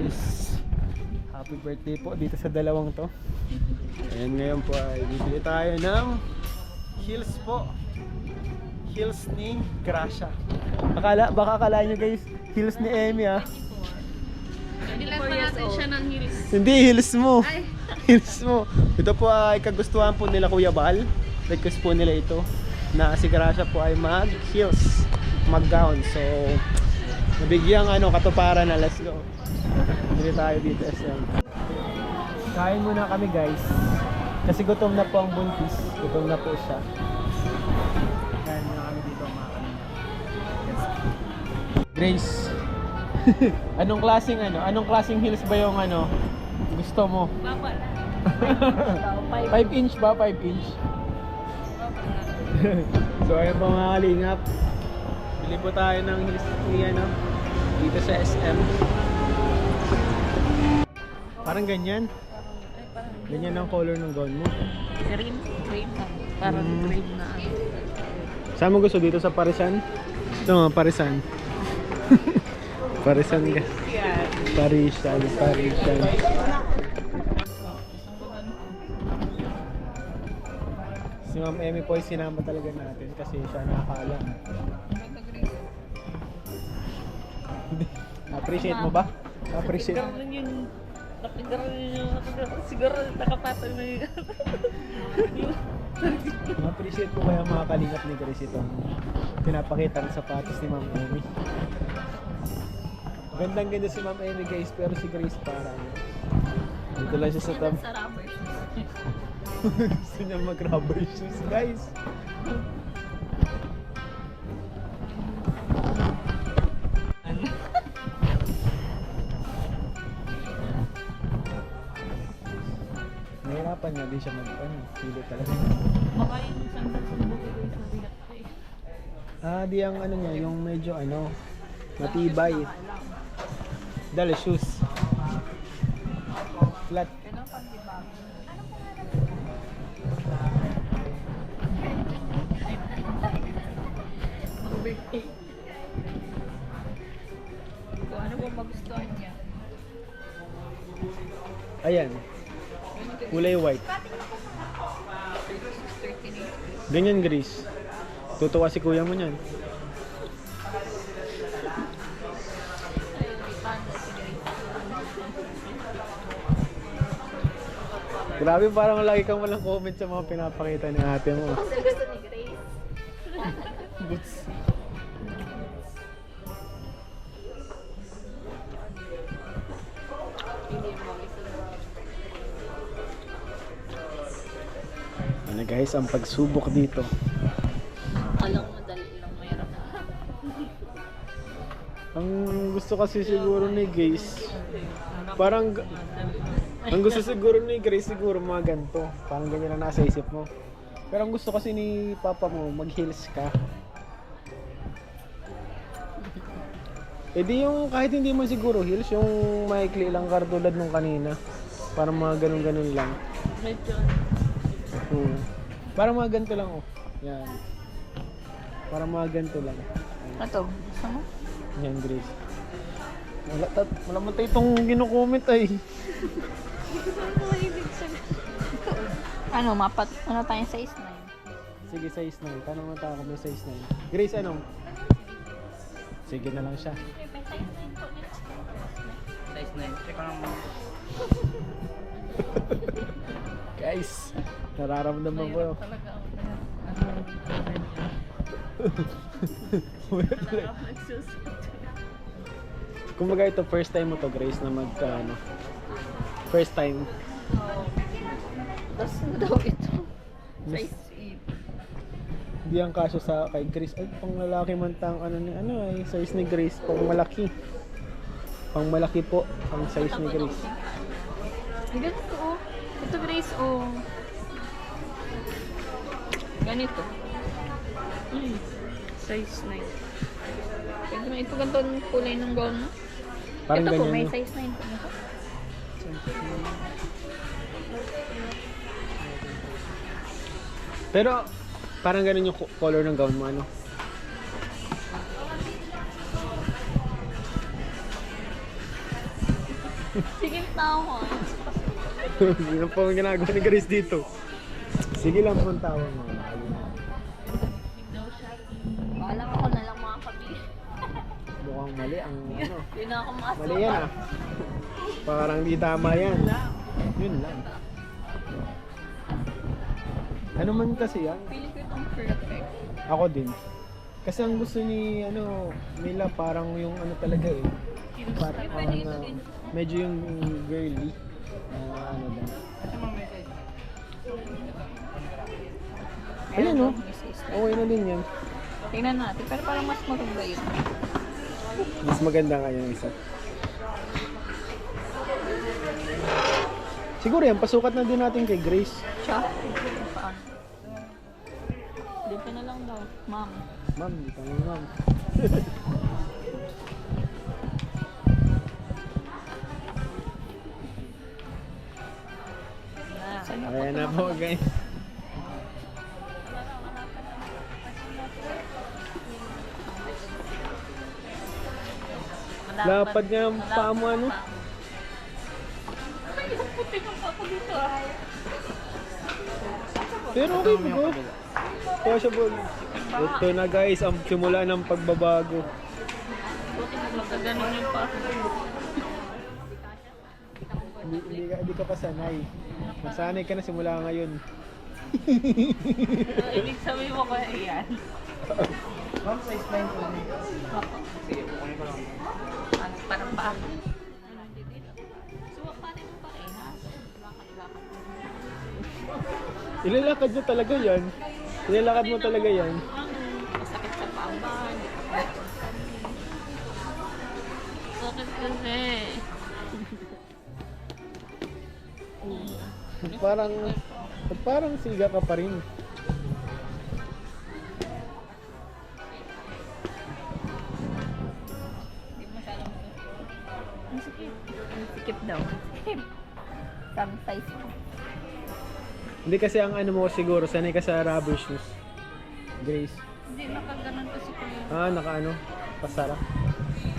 guys, happy birthday po dito sa dalawang to. Ayan, ngayon po ay bibili tayo ng heels po. Heels ni Gracia. Baka akala nyo guys, heels ni Emmy ah. Bilan pa natin siya ng heels. Hindi, heels mo. Ay. Heels mo. Ito po ay kagustuhan po nila Kuya Bal. Request po nila ito na si Gracia po ay mag heels, mag gown. So nabigyang katuparan na, let's go. Bili tayo dito SM. Kain muna kami guys. Kasi gutom na po ang buntis. Gutom na po siya. Kain muna kami dito mga kanina. Grace. Anong klaseng heels ba yung gusto mo? Baba. 5 inch ba? 5 inch? So ayun po mga kalingap. Bili po tayo ng heels dito sa SM. Parang ganyan. Ganyan ang color ng gown mo. Green na. Parang green na. Saan mo gusto dito sa Parisan? Ito mga Parisan. Parisan ka. Parisan. Si Ma'am Emmy po ay sinama talaga natin kasi siya nakakaalam. Appreciate mo ba? Appreciate. Siguro nakapatay na yun. Appreciate po kaya mga kalingap ni Grace itong pinapakita ng sapatos ni Ma'am Emmy. Gandang-ganda si Ma'am Emmy guys, pero si Grace parang dito lang siya sa top. Sa rubber shoes. Gusto niya mag-rubber shoes guys. Nahirapan nga din siya pili talaga. Baka yung sandal sa buko yung sa bigat ko eh. Di ang niya, yung medyo matibay. Dali shoes. Flat. Birthday. Kung ano ba magustuhan niya. Ayan. Kulay white. 13. Ganyan Grace. Tutuwa si kuya mo niyan. Grabe, parang lagi kang walang comment sa mga pinapakita ni ate mo. Gusto ni Grace. Boots. Guys, ang pagsubok dito. Alam mo, dali lang mayroon. Ang gusto kasi siguro ni Grace, parang ang gusto siguro ni Grace siguro mga ganito. Parang ganyan ang nasa isip mo. Pero ang gusto kasi ni papa mo, mag-heels ka. E di yung kahit hindi man siguro heels, yung maikli lang katulad nung kanina. Parang mga ganun-ganun lang. Medyo. Parang mga ganito lang Yan. Parang mga ganito lang. Ito, gusto mo? Yan, Grace. Wala man tayo itong ginukomment ay. Ano, ano tayong size 9? Sige, size 9. Tanong mo tayo kung may size 9. Grace, anong? Sige na lang siya. May size 9 po nito. Size 9. Check ko lang mo. Guys, nararamdaman ko. Talaga ako. Wala talaga. Kumbaga ito, first time mo to Grace na first time. Tapos mo daw ito. Size 8. Hindi ang kasya sa kay Grace. Ay, pang lalaki man tang size ni Grace. Pang malaki. Pang malaki po ang size ni Grace. Ganito Ito Grace ganito. Size 9. Pwede mo ito ganito ang kulay ng gown mo. Parang Ito po ganyan may no? size 9 po nito. Pero parang ganun yung color ng gown mo Sige, tama. Yan po ang ginagawa ni Grace dito. Sige lang po ang tawag mo. Alam ako na lang makakabili. Mukhang mali ang ano. Yun na ako makasuka. Mali yan ah. Parang di tama yan. Yun lang. Ano man kasi yan? Feeling ko itong perfect. Ako din. Kasi ang gusto ni ano nila parang yung ano talaga eh. Parang Pwede ito din. medyo yung girly. Ano ba? Kasi mga may size. Ayun no. Okay na din yan. Tingnan natin. Pero parang mas maganda yun. Mas maganda nga yung isa. Siguro yan, pasukat na din natin kay Grace. Siya? Paano? Dito na lang daw. Ma'am. Ma'am, di ka lang ma'am. Ayan na po guys. Lapad nga ang paa mo ano. Ay, ang puti ng paa ko dito ah. Pero okay po go. Possible. Ito na guys, ang simula ng pagbabago. Buti magaganon yung paa ko. Hindi ka pa sanay. Nasanay ka na simula ngayon. Ibig sabihin mo kaya yan. Ma'am, size 9 po. Ako. Sige, kukunin ko lang. Ano, parang paa. Suwak pa rin mo pa rin ha. Lakad-lakad. Ilalakad mo talaga yan. Ilalakad mo talaga yan. Masakit sa paa ba? Sakit kasi. Parang siga ka pa rin. Hindi masyadong ang sikip. Ang sikip daw. Sikip. Some size mo. Hindi kasi ang ano mo siguro, sanay ka sa rubber shoes. Grace. Hindi, nakaganon kasi ko yun. Naka ano? Pasara.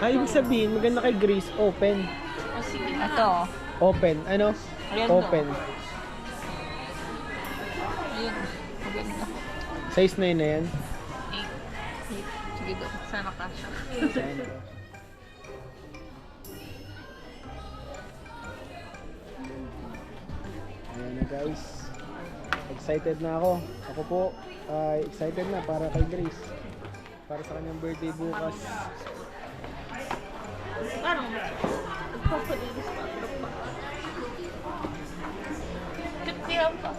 Ibig sabihin, maganda kay Grace, open. O sige na. Ito. Open. Ano? Ayan Open. Ayun. Maganda. Size 9 na yan. 8. Sige doon. Sana kasha. Ayan na guys. Excited na ako. Ako po, excited na para kay Grace. Para sa kanyang birthday bukas. Parang magpapalilis pa. Katiyan pa.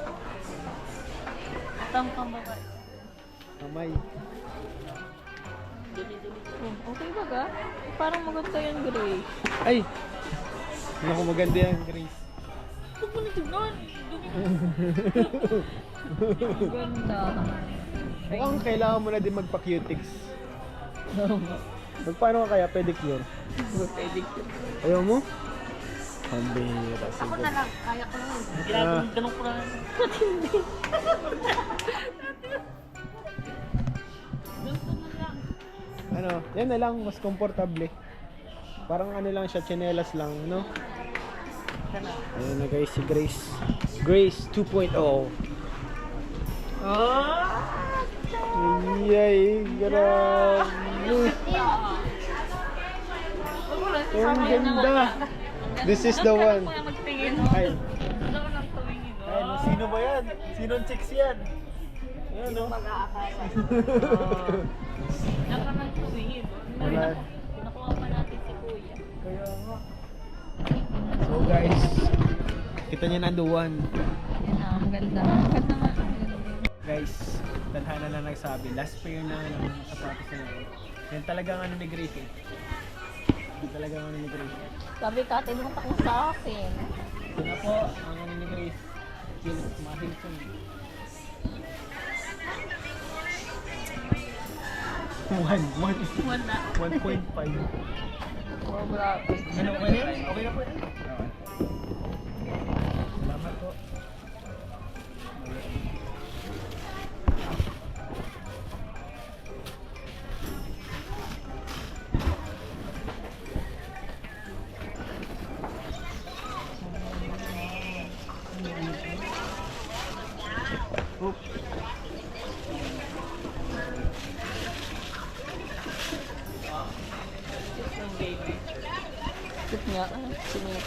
Atang kamabay. Kamay. Okay ba ga? Parang maganda yung gray. Ay! Naku, maganda yan, Grace. Huwag mo na tignan. Ganda. Mukhang kailangan mo na din magpa-cutics. Paano ka kaya pedicure? Pedicure. Ayaw mo? Pambira. Ako na lang. Kaya ko lang. Ganun ko lang. Ganito na lang. Ano, yan na lang, mas komportable. Parang ano lang siya, tsinelas lang, no? Ayan na guys, si Grace. Grace 2.0. Yay, grabe. Ang ganda. This is the one. Ako magtingin. Ay, Ano ko nang tumingin. ay, sino ba yan? Sinong chicks yan? Ayan, no? Mag-aakala. Diyan ka nang tumingin. Wala. Nakuha pa natin si Kuya. Kaya nga. So guys, kita niyo na duwan. Yan na, ang ganda. Ang ganda nga. Guys, tadhana na nagsabi, last pair na ng sapatos na yun. Yan talagang ano ni Grace eh. Yan talagang ano ni Grace. Sabi ka, tinunta ko sa akin. Ito na po, ang ano ni Grace. Mahilson. Wala. 1.5. Oh, grabe. Ano, okay na? Okay na po yan? Okay. Salamat po. Cute nga. Sinip.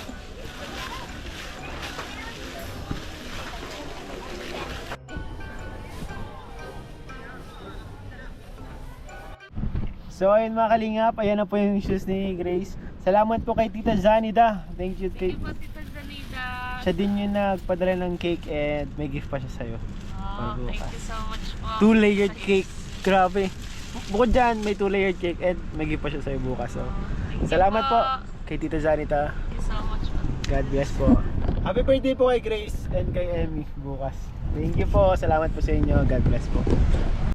So ayun mga kalingap, ayan na po yung shoes ni Grace. Salamat po kay Tita Zanida. Thank you kay... Tita Zanida. Siya din yung nagpadala ng cake and may gift pa siya sa'yo. Oh, thank you so much po. 2-layered cake. Grabe. Bukod dyan, may 2-layered cake and may gift pa siya sa'yo bukas. So, salamat po kay Tita Zanita. Thank you so much po. God bless po. Happy birthday po kay Grace and kay Emmy bukas. Thank you po. Salamat po sa inyo. God bless po.